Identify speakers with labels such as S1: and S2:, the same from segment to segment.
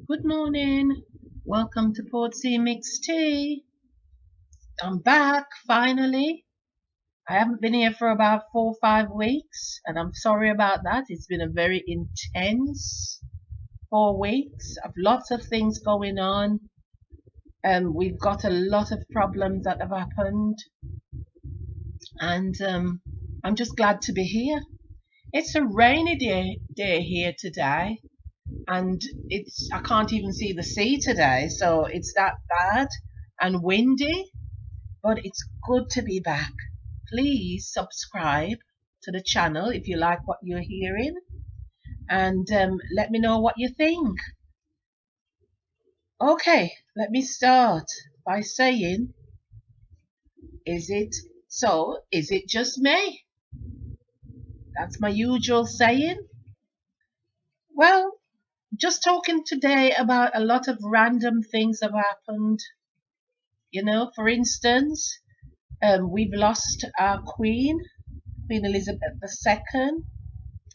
S1: Good morning. Welcome to Portsea Mixed Tea. I'm back finally. I haven't been here for about 4 or 5 weeks, and I'm sorry about that. It's been a very intense 4 weeks of lots of things going on. We've got a lot of problems that have happened, and I'm just glad to be here. It's a rainy day here today, and I can't even see the sea today, so it's that bad and windy. But it's good to be back. Please subscribe to the channel if you like what you're hearing, and let me know what you think. Okay, let me start by saying, is it so? Is it just me? That's my usual saying. Well, just talking today about a lot of random things have happened. For instance, we've lost our Queen Elizabeth II,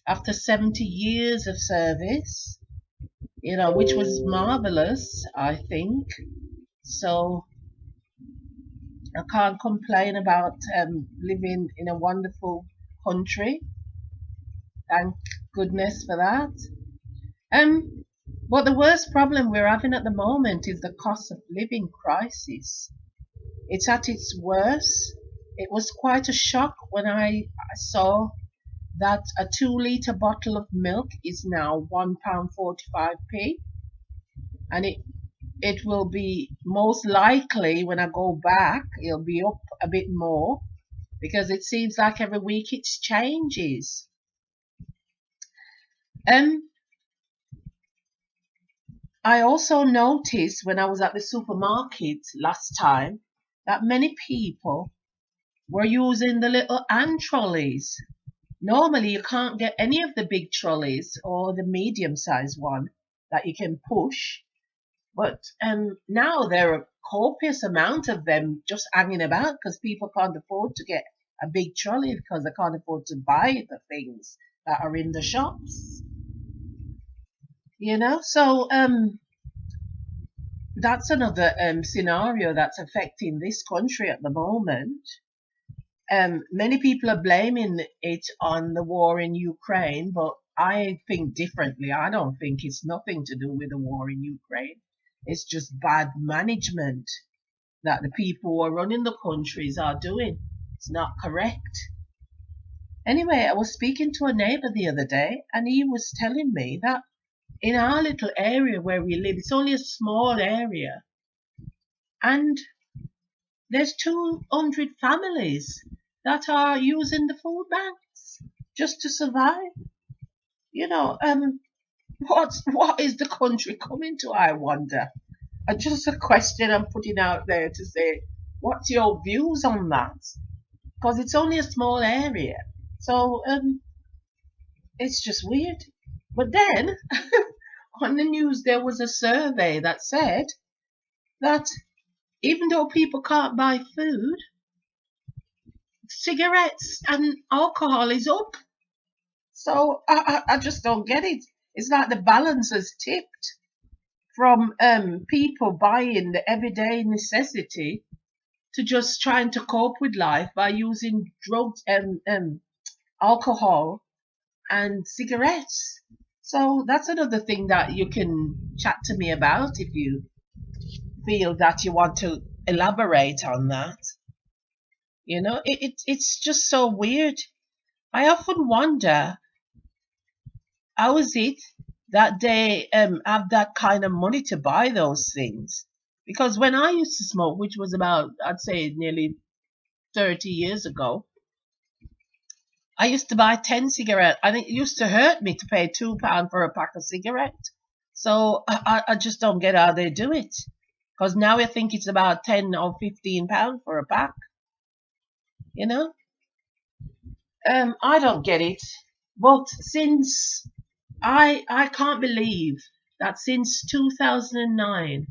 S1: after 70 years of service, which was marvelous, I think. So I can't complain about living in a wonderful country. Thank goodness for that. But the worst problem we're having at the moment is the cost of living crisis. It's at its worst. It was quite a shock when I saw that a 2 litre bottle of milk is now £1.45, and it will be most likely, when I go back, it'll be up a bit more, because it seems like every week it changes. I also noticed when I was at the supermarket last time that many people were using the little hand trolleys. Normally, you can't get any of the big trolleys or the medium-sized one that you can push, but now there are copious amount of them just hanging about because people can't afford to get a big trolley because they can't afford to buy the things that are in the shops. So that's another scenario that's affecting this country at the moment. Many people are blaming it on the war in Ukraine, but I think differently. I don't think it's nothing to do with the war in Ukraine. It's just bad management that the people who are running the countries are doing. It's not correct. Anyway, I was speaking to a neighbor the other day, and he was telling me that in our little area where we live, it's only a small area, and there's 200 families that are using the food banks just to survive. What is the country coming to, I wonder? Just a question I'm putting out there to say, what's your views on that? Because it's only a small area, so it's just weird. But then on the news there was a survey that said that even though people can't buy food, cigarettes and alcohol is up. So I just don't get it. It's like the balance has tipped from people buying the everyday necessity to just trying to cope with life by using drugs and alcohol and cigarettes. So that's another thing that you can chat to me about if you feel that you want to elaborate on that. It's just so weird. I often wonder, how is it that they have that kind of money to buy those things? Because when I used to smoke, which was about, I'd say, nearly 30 years ago, I used to buy 10 cigarettes. I think it used to hurt me to pay £2 for a pack of cigarettes. So I just don't get how they do it. Because now I think it's about £10 or £15 for a pack. I don't get it. But since I can't believe that since 2009,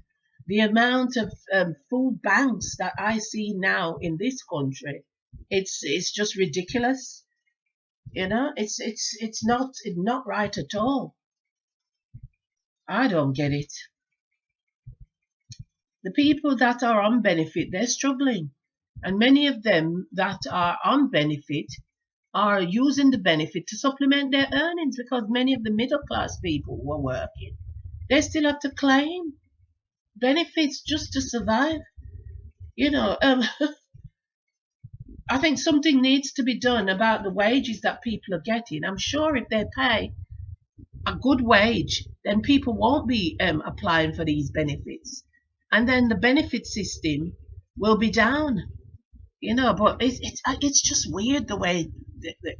S1: the amount of food banks that I see now in this country, it's just ridiculous. It's not right at all. I don't get it. The people that are on benefit, they're struggling. And many of them that are on benefit are using the benefit to supplement their earnings, because many of the middle class people who are working, they still have to claim benefits just to survive. You know, I think something needs to be done about the wages that people are getting. I'm sure if they pay a good wage, then people won't be applying for these benefits, and then the benefit system will be down. But it's just weird the way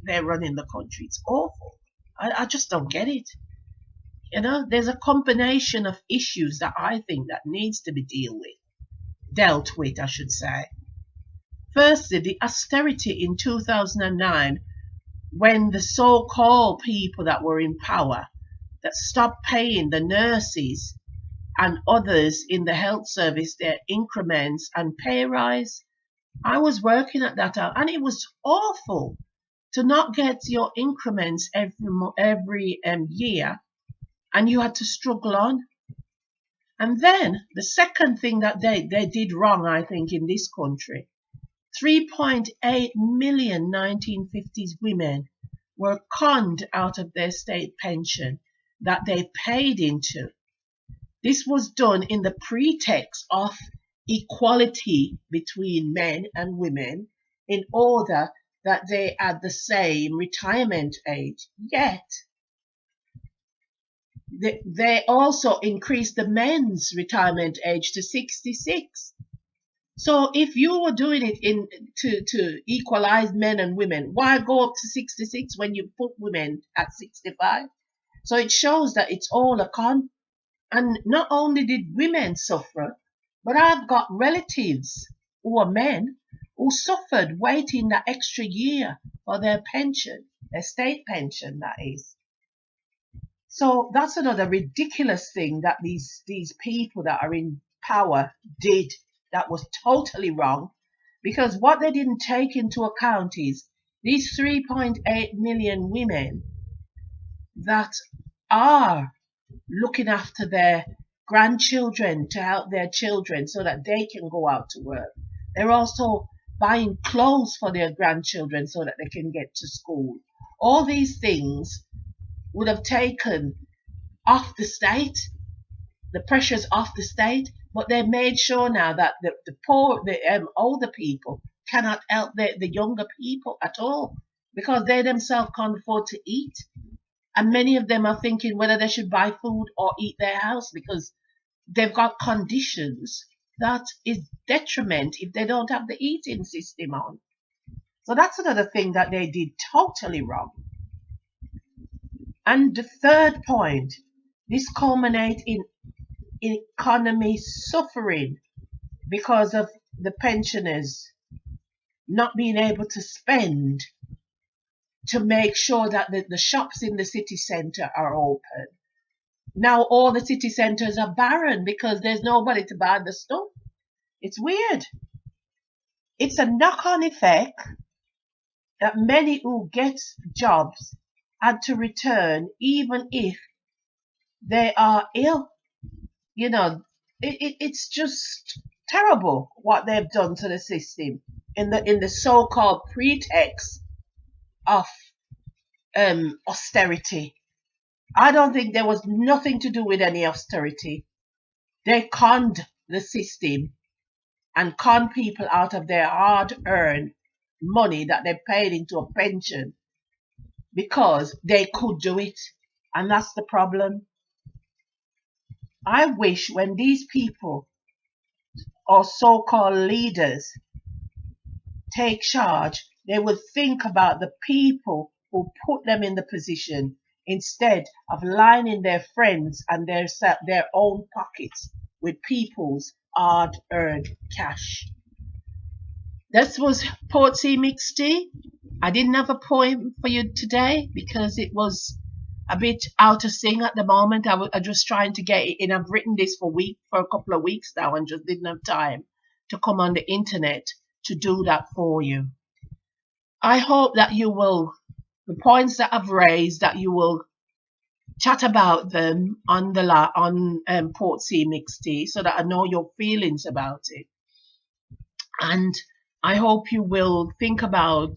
S1: they're running the country. It's awful. I just don't get it. There's a combination of issues that I think that needs to be dealt with, I should say. Firstly, the austerity in 2009, when the so-called people that were in power that stopped paying the nurses and others in the health service their increments and pay rise. I was working at that time, and it was awful to not get your increments every year, and you had to struggle on. And then the second thing that they did wrong, I think, in this country, 3.8 million 1950s women were conned out of their state pension that they paid into. This was done in the pretext of equality between men and women in order that they had the same retirement age. Yet, they also increased the men's retirement age to 66. So if you were doing it to equalize men and women, why go up to 66 when you put women at 65? So it shows that it's all a con. And not only did women suffer, but I've got relatives who are men who suffered waiting that extra year for their pension, their state pension, that is. So that's another ridiculous thing that these people that are in power did that was totally wrong, because what they didn't take into account is these 3.8 million women that are looking after their grandchildren to help their children so that they can go out to work. They're also buying clothes for their grandchildren so that they can get to school. All these things would have taken off the state, the pressures off the state, but they made sure now that the poor, the older people cannot help the younger people at all, because they themselves can't afford to eat. And many of them are thinking whether they should buy food or eat their house, because they've got conditions that is detriment if they don't have the eating system on. So that's another thing that they did totally wrong. And the third point, this culminates in economy suffering because of the pensioners not being able to spend to make sure that the shops in the city centre are open. Now all the city centres are barren because there's nobody to buy the stuff. It's weird. It's a knock-on effect that many who get jobs had to return even if they are ill. It's just terrible what they've done to the system in the so-called pretext of austerity. I don't think there was nothing to do with any austerity. They conned the system and conned people out of their hard-earned money that they paid into a pension because they could do it. And that's the problem. I wish when these people or so-called leaders take charge, they would think about the people who put them in the position instead of lining their friends and their own pockets with people's hard-earned cash. This was Port C Mixed Tea. I didn't have a poem for you today because it was a bit out of sync at the moment. I'm just trying to get it in. I've written this for a couple of weeks now and just didn't have time to come on the internet to do that for you. I hope that you will, the points that I've raised, that you will chat about them on the Portsea Mixed Tea, so that I know your feelings about it. And I hope you will think about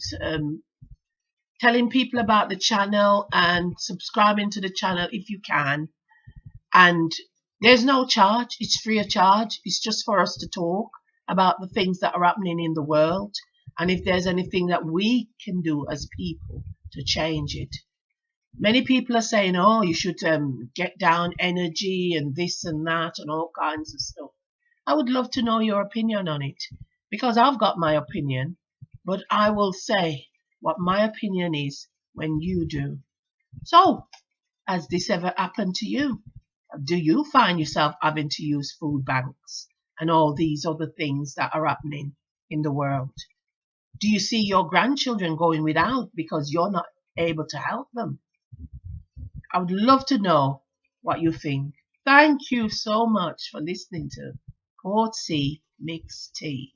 S1: telling people about the channel and subscribing to the channel if you can. And there's no charge, it's free of charge. It's just for us to talk about the things that are happening in the world, and if there's anything that we can do as people to change it. Many people are saying, oh, you should get down energy and this and that and all kinds of stuff. I would love to know your opinion on it, because I've got my opinion, but I will say what my opinion is when you do. So, has this ever happened to you? Do you find yourself having to use food banks and all these other things that are happening in the world? Do you see your grandchildren going without because you're not able to help them? I would love to know what you think. Thank you so much for listening to Portsea Mixed Tea.